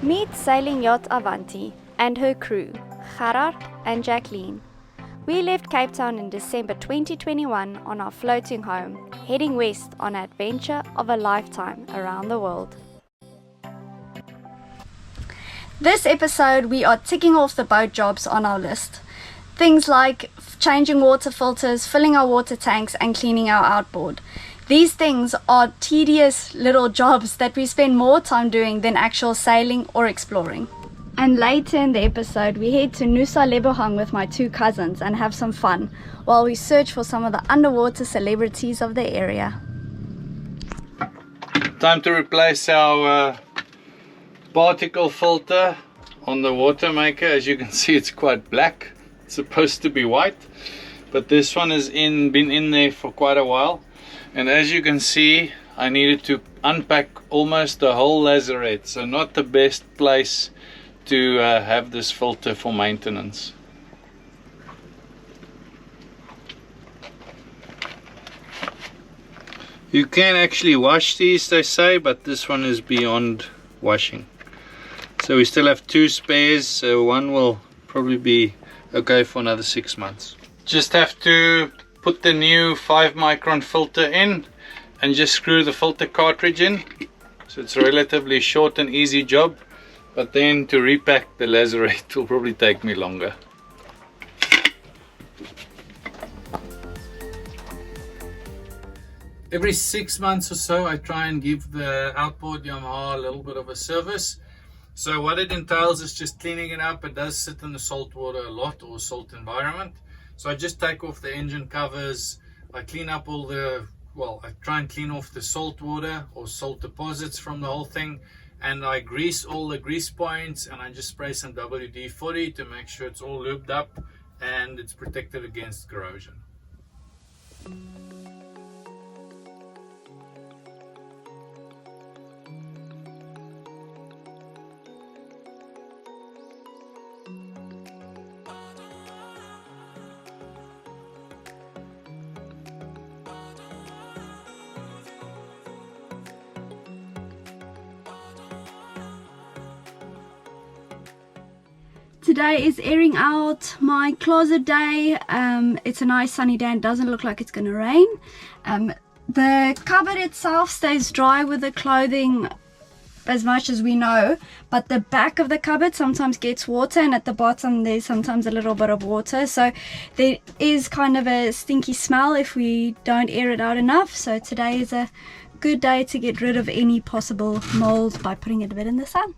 Meet sailing yacht Avanti and her crew, Gerard and Jacqueline. We left Cape Town in December 2021 on our floating home, heading west on an adventure of a lifetime around the world. This episode we are ticking off the boat jobs on our list. Things like changing water filters, filling our water tanks and cleaning our outboard. These things are tedious little jobs that we spend more time doing than actual sailing or exploring. And later in the episode, we head to Nusa Lembongan with my two cousins and have some fun while we search for some of the underwater celebrities of the area. Time to replace our particle filter on the water maker. As you can see, it's quite black. It's supposed to be white, but this one has been in there for quite a while. And as you can see, I needed to unpack almost the whole lazarette, so not the best place to have this filter for maintenance. You can actually wash these, they say, but this one is beyond washing. So we still have two spares, so one will probably be okay for another 6 months. Just have to put the new 5 micron filter in and just screw the filter cartridge in. So it's a relatively short and easy job, but then to repack the lazarette will probably take me longer. Every 6 months or so I try and give the outboard Yamaha a little bit of a service. So what it entails is just cleaning it up. It does sit in the salt water a lot, or salt environment. So I just take off the engine covers, I clean up all I try and clean off the salt water or salt deposits from the whole thing, and I grease all the grease points, and I just spray some WD-40 to make sure it's all lubed up and it's protected against corrosion. Today is airing out my closet day. It's a nice sunny day and doesn't look like it's going to rain. The cupboard itself stays dry with the clothing as much as we know, but the back of the cupboard sometimes gets water, and at the bottom there's sometimes a little bit of water, so there is kind of a stinky smell if we don't air it out enough. So today is a good day to get rid of any possible mold by putting it a bit in the sun.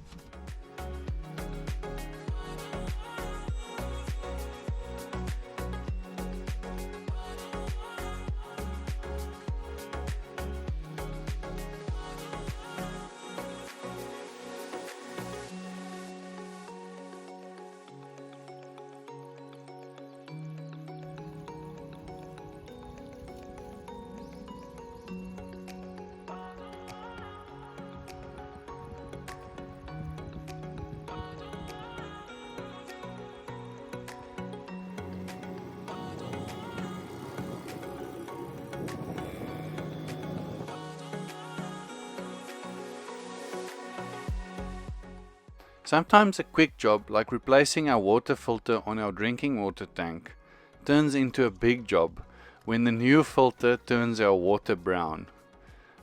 Sometimes a quick job, like replacing our water filter on our drinking water tank, turns into a big job when the new filter turns our water brown.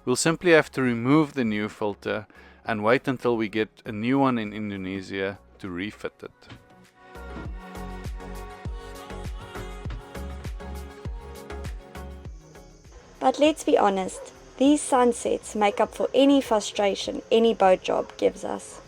We'll simply have to remove the new filter and wait until we get a new one in Indonesia to refit it. But let's be honest, these sunsets make up for any frustration any boat job gives us.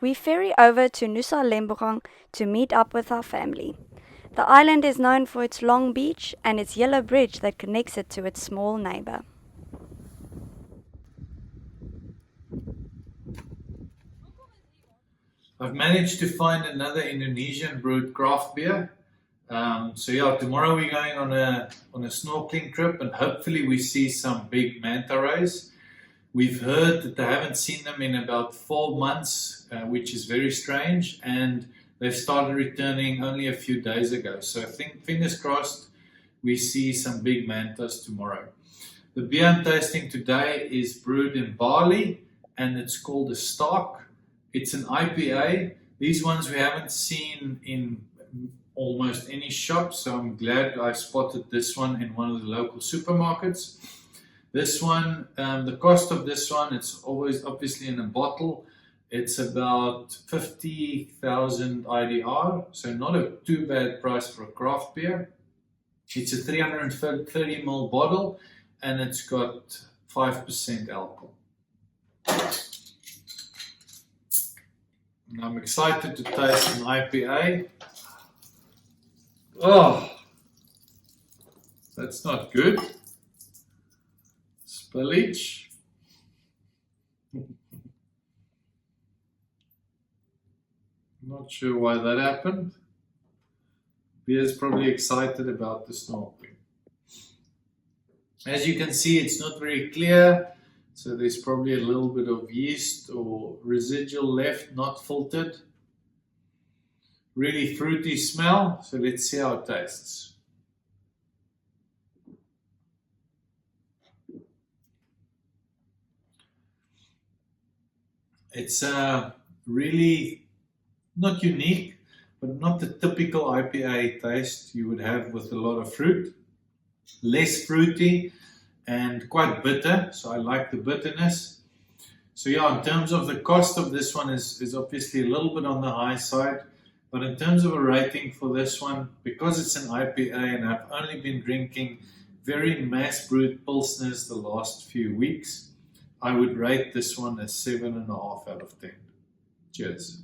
We ferry over to Nusa Lembongan to meet up with our family. The island is known for its long beach and its yellow bridge that connects it to its small neighbor. I've managed to find another Indonesian brewed craft beer. Tomorrow we're going on a snorkeling trip, and hopefully we see some big manta rays. We've heard that they haven't seen them in about 4 months, which is very strange, and They've started returning only a few days ago. So I think, fingers crossed, we see some big mantas tomorrow. The beer I'm tasting today is brewed in barley, and it's called a Stark. It's an IPA. These ones we haven't seen in almost any shop, so I'm glad I spotted this one in one of the local supermarkets. This one, the cost of this one, it's always obviously in a bottle. It's about 50,000 IDR, so not a too bad price for a craft beer. It's a 330 ml bottle, and it's got 5% alcohol. And I'm excited to taste an IPA. Oh, that's not good. Spillage. Not sure why that happened. Beer's probably excited about the snorkeling. As you can see, it's not very clear, so there's probably a little bit of yeast or residual left, not filtered. Really fruity smell, so let's see how it tastes. It's really not unique, but not the typical IPA taste you would have with a lot of fruit. Less fruity and quite bitter, so I like the bitterness. So yeah, in terms of the cost of this one is obviously a little bit on the high side, but in terms of a rating for this one, because it's an IPA and I've only been drinking very mass brewed Pilsners the last few weeks, I would rate this one a 7.5 out of 10. Cheers.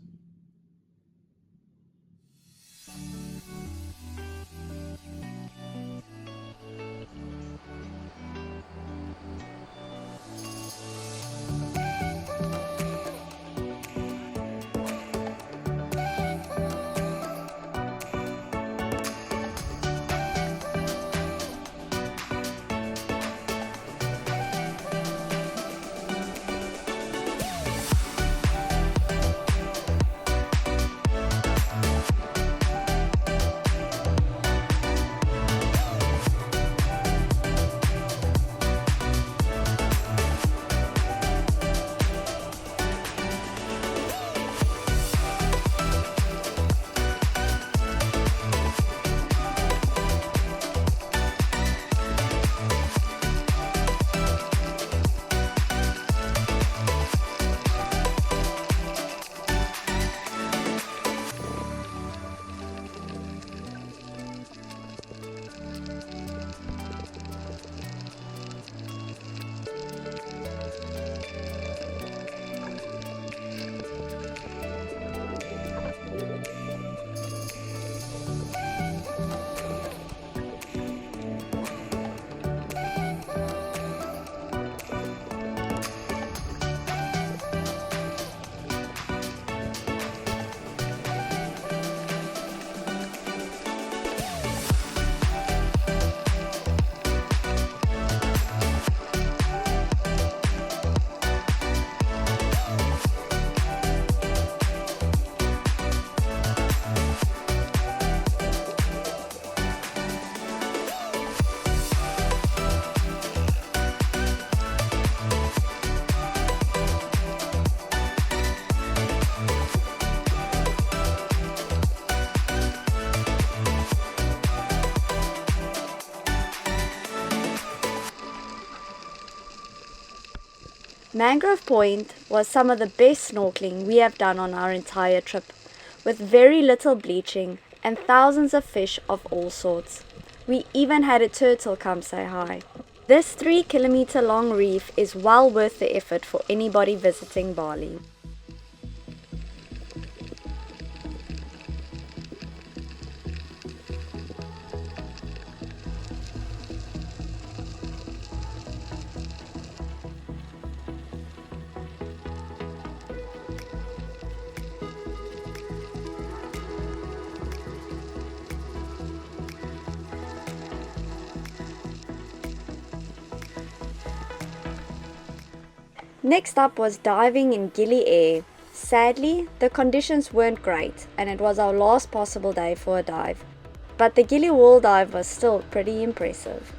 Mangrove Point was some of the best snorkeling we have done on our entire trip, with very little bleaching and thousands of fish of all sorts. We even had a turtle come say hi. This 3-kilometer long reef is well worth the effort for anybody visiting Bali. Next up was diving in Gili Air, Sadly, the conditions weren't great and it was our last possible day for a dive, but the Gilly wall dive was still pretty impressive.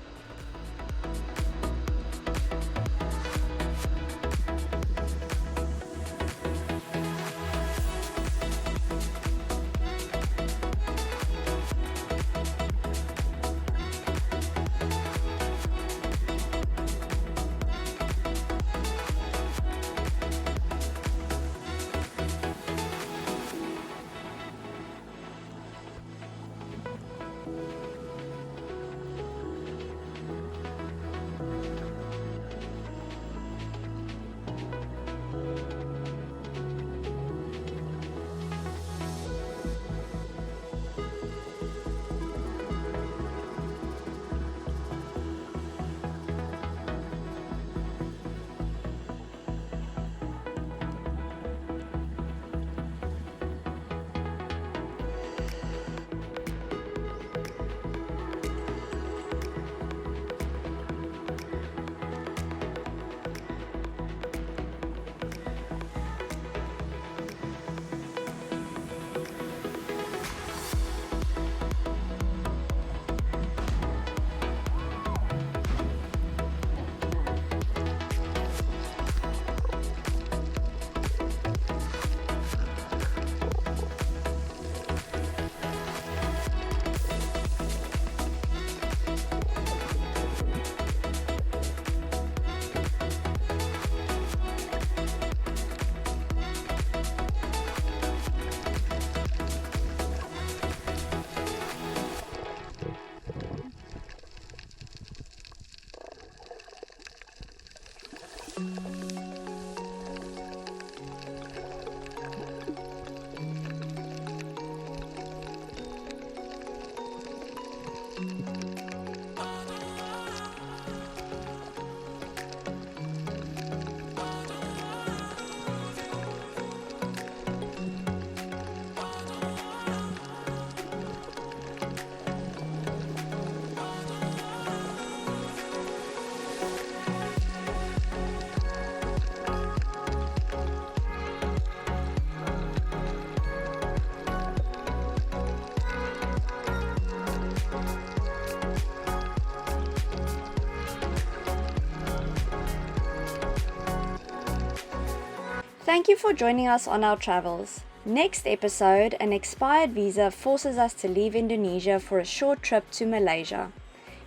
Thank you for joining us on our travels. Next episode, an expired visa forces us to leave Indonesia for a short trip to Malaysia.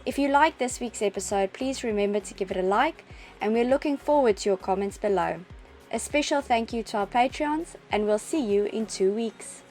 If you like this week's episode, please remember to give it a like, and we're looking forward to your comments below. A special thank you to our Patreons, and we'll see you in 2 weeks.